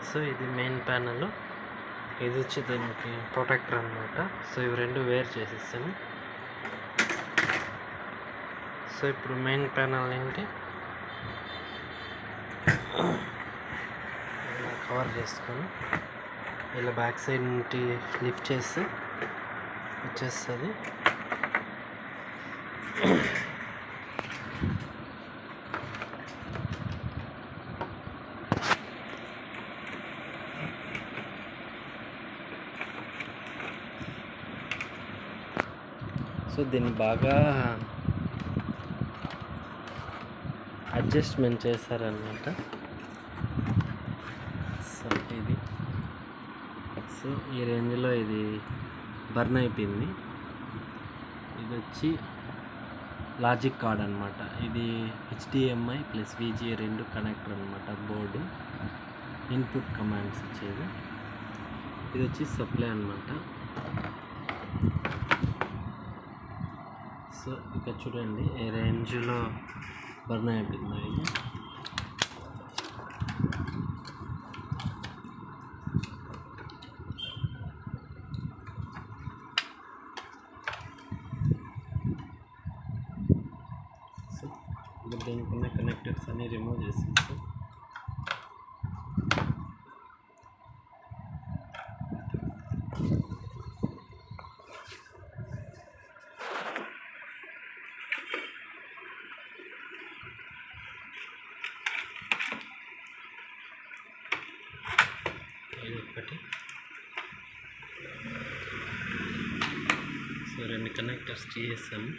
So ఇది main panel, ఇది వచ్చి దీనికి ప్రొటెక్టర్ అనమాట. సో ఇవి రెండు వేరు చేసేసాను. సో ఇప్పుడు మెయిన్ ప్యానల్ ఏంటి ఇలా కవర్ చేసుకొని ఇలా బ్యాక్ సైడ్ నుండి లిఫ్ట్ చేస్తే వచ్చేస్తుంది. సో దీన్ని బాగా అడ్జస్ట్మెంట్ చేశారనమాట. సో ఇది సో ఈ రేంజ్లో ఇది బర్న్ అయిపోయింది. ఇది వచ్చి లాజిక్ కార్డ్ అనమాట. ఇది HDMI ప్లస్ VGA రెండు కనెక్టర్ అనమాట. బోర్డు ఇన్పుట్ కమాండ్స్ ఇచ్చేది. ఇది వచ్చి సప్లై అనమాట. సో ఇక్కడ చూడండి ఏ రేంజ్లో బర్న్ అయిపోయింది. ఇది సో దీనికి ఉన్న కనెక్టర్స్ అన్నీ రిమూవ్ చేసేసి ఇది ఒకటి. సో రెండు కనెక్టర్స్ చేసాము.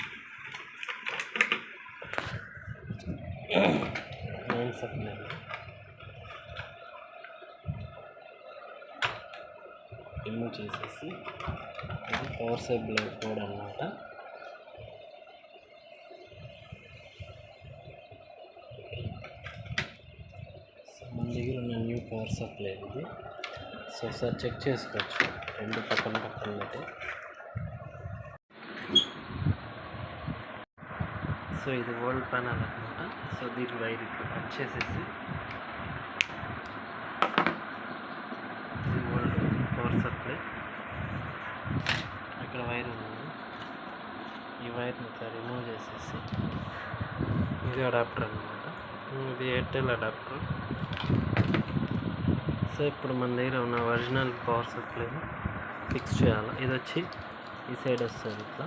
మెయిన్ సప్లై రిమూవ్ చేసేసి ఇది పవర్ సప్లై కోడ్ అన్నమాట. సో మన దగ్గర ఉన్న న్యూ పవర్ సప్లై ఇది. సో ఒకసారి చెక్ చేసుకోవచ్చు రెండు పక్కన అయితే. సో ఇది ఓల్డ్ ప్యానల్ అనమాట. సో దీని వైర్ ఇప్పుడు కట్ చేసేసి ఇది ఓల్డ్ పవర్ సప్లై, ఇక్కడ వైర్ ఉంది. ఈ వైర్ని ఇట్లా రిమూవ్ చేసేసి ఇది అడాప్టర్ అనమాట. ఇది ఎయిర్టెల్ అడాప్టర్. సో ఇప్పుడు మన దగ్గర ఉన్న ఒరిజినల్ పవర్ సప్లైని ఫిక్స్ చేయాలి. ఇది వచ్చి ఈ సైడ్ వస్తుంది, ఇట్లా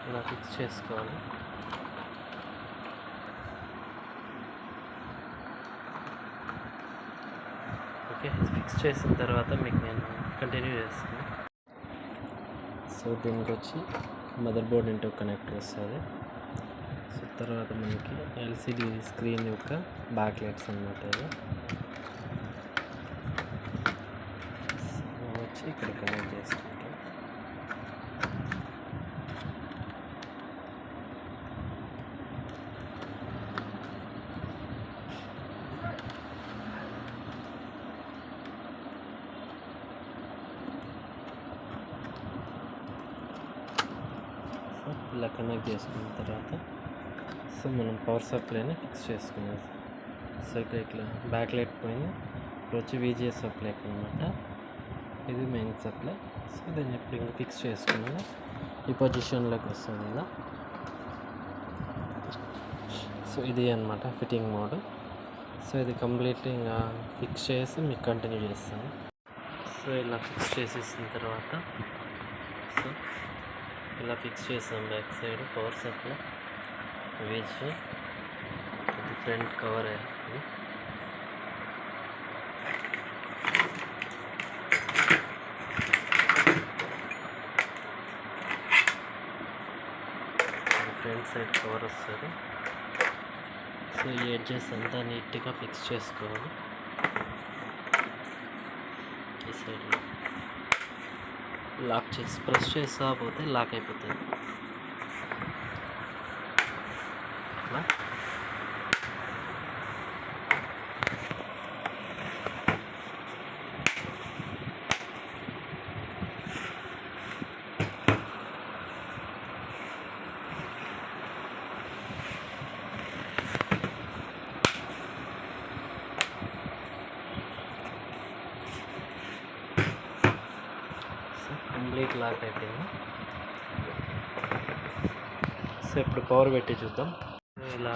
ఇలా ఫిక్స్ చేసుకోవాలి. ఓకే, ఫిక్స్ చేసిన తర్వాత మీకు నేను కంటిన్యూ చేస్తాను. సో దీనికి వచ్చి మదర్ బోర్డ్ ఇంటూ కనెక్టర్ వస్తుంది. సో తర్వాత మనకి LCD స్క్రీన్ యొక్క బ్యాక్ లైట్స్ అన్నమాట. ఇది వచ్చి ఇక్కడ కనెక్ట్ చేసుకుంటాం. ఇలా కనెక్ట్ చేసుకున్న తర్వాత సో మనం పవర్ సప్లైని ఫిక్స్ చేసుకునేది. సో ఇక్కడ ఇట్లా బ్యాక్ లైట్ పోయింది. ఇప్పుడు వచ్చి VGA సప్లై అనమాట. ఇది మెయిన్ సప్లై. సో దీన్ని ఇప్పుడు ఇంకా ఫిక్స్ చేసుకున్నాను. ఈ పొజిషన్లోకి వస్తుంది ఇలా. సో ఇది అనమాట ఫిట్టింగ్ మోడ్. సో ఇది కంప్లీట్లీ ఇంకా ఫిక్స్ చేసి మీకు కంటిన్యూ చేస్తాను. సో ఇలా ఫిక్స్ చేసేసిన తర్వాత సో ఇలా ఫిక్స్ చేసాం. Back side power supply, VGA, ఇది ఫ్రంట్ కవర్ అయ్యింది. ఫ్రంట్ సైడ్ కవర్ వస్తుంది. సో ఈ ఎడ్జెస్ అంతా నీట్గా ఫిక్స్ చేసుకోవాలి. ఈ సైడ్లో లాక్ చేసి ప్రెస్ చేస్తా పోతే లాక్ అయిపోతుంది. అలా స్టార్ట్ అయిపోయింది. సో ఇప్పుడు పవర్ పెట్టి చూద్దాం. ఇలా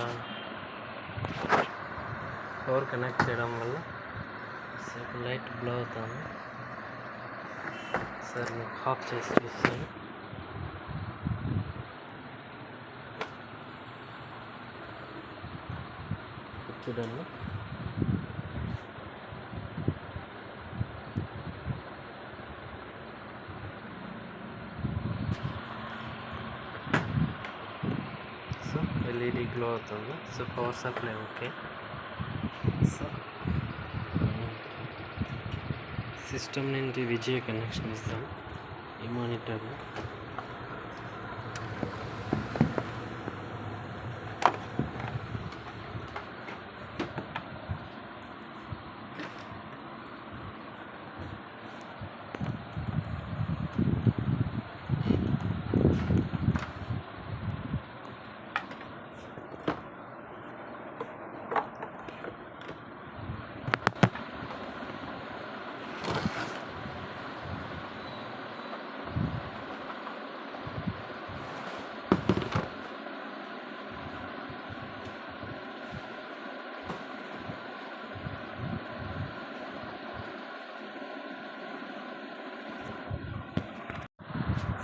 పవర్ కనెక్ట్ చేయడం వల్ల సో లైట్ బ్లో అవుతుంది. సార్ మీకు ఆఫ్ చేసి చూస్తాను. చూడండి, సో ఎల్ఈడి గ్లో అవుతుంది. So power supply okay. So system నుండి విజయ్ కనెక్షన్ ఇస్తాం ఈ మానిటర్లో.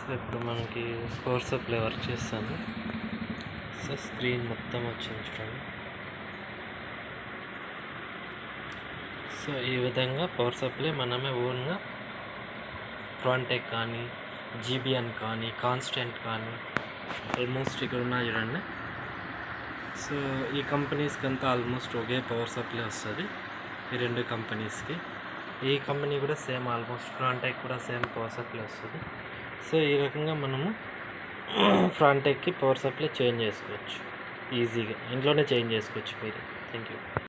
సో ఇప్పుడు మనకి పవర్ సప్లై వర్క్ చేస్తాను. సో స్క్రీన్ మొత్తం వచ్చింది చూడండి. సో ఈ విధంగా పవర్ సప్లై మనమే ఓన్గా క్రాంటెక్ కానీ, జీబీఎన్ కానీ, కాన్స్టెంట్ కానీ ఆల్మోస్ట్ ఇక్కడ ఉన్నాయి చూడండి. సో ఈ కంపెనీస్కి అంతా ఆల్మోస్ట్ ఒకే పవర్ సప్లై వస్తుంది ఈ రెండు కంపెనీస్కి. ఈ కంపెనీ కూడా సేమ్, ఆల్మోస్ట్ ఫ్రాంటెక్ కూడా సేమ్ పవర్ సప్లై వస్తుంది. సో ఈ రకంగా మనము ఫ్రాంటెక్కి పవర్ సప్లై చేంజ్ చేసుకోవచ్చు ఈజీగా, ఇంట్లోనే చేంజ్ చేసుకోవచ్చు మీరు. Thank you.